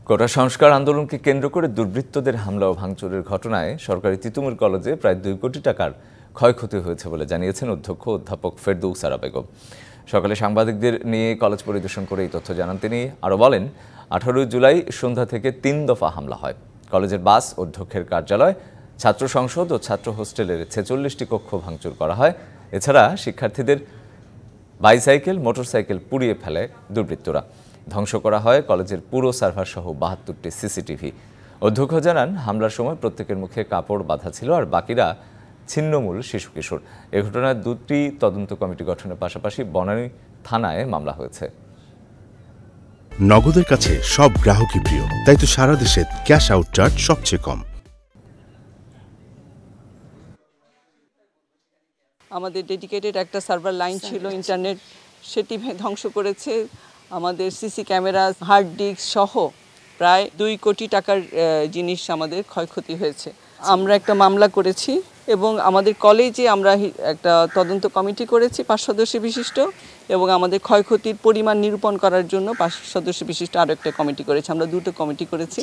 কোটা সংস্কার আন্দোলনকে কেন্দ্র করে দুর্বৃত্তদের হামলা ও ভাঙচুরের ঘটনায় সরকারি তিতুমির কলেজে প্রায় 2 কোটি টাকার ক্ষয়ক্ষতি হয়েছে বলে জানিয়েছেন অধ্যক্ষ অধ্যাপক ফেরদৌস আরা বেগম। সকালে সাংবাদিকদের নিয়ে কলেজ পরিদর্শন করে এই তথ্য জানান তিনি। আরও বলেন, 18 জুলাই সন্ধ্যা থেকে 3 দফা হামলা হয়। কলেজের বাস, অধ্যক্ষের কার্যালয়, ছাত্র সংসদ ও ছাত্র হোস্টেলের 46টি কক্ষ ভাঙচুর করা হয়। এছাড়া শিক্ষার্থীদের বাইসাইকেল, মোটরসাইকেল পুড়িয়ে ফেলে দুর্বৃত্তরা। ধ্বংস করা হয় কলেজের পুরো সার্ভার সহ 72টি সিসিটিভি। অধ্যক্ষ জানান, হামলার সময় প্রত্যেকের মুখে কাপড় বাঁধা ছিল, আর বাকিরা ছিন্নমূল শিশু কিশোর। এ ঘটনায় 2টি তদন্ত কমিটি গঠনের পাশাপাশি বনানী থানায় মামলা হয়েছে। নগদের কাছে সব গ্রাহকই প্রিয়, তাই তো সারা দেশে ক্যাশ আউট চার্জ সবচেয়ে কম। আমাদের ডেডিকেটেড একটা সার্ভার লাইন ছিল, ইন্টারনেট, সেটি ধ্বংস করেছে। আমাদের সিসি ক্যামেরা, হার্ড ডিস্ক সহ প্রায় 2 কোটি টাকার জিনিস আমাদের ক্ষয়ক্ষতি হয়েছে। আমরা একটা মামলা করেছি এবং আমাদের কলেজে আমরা একটা তদন্ত কমিটি করেছি 5 সদস্য বিশিষ্ট, এবং আমাদের ক্ষয়ক্ষতির পরিমাণ নিরূপণ করার জন্য 5 সদস্য বিশিষ্ট আরও একটা কমিটি করেছি। আমরা 2টো কমিটি করেছি।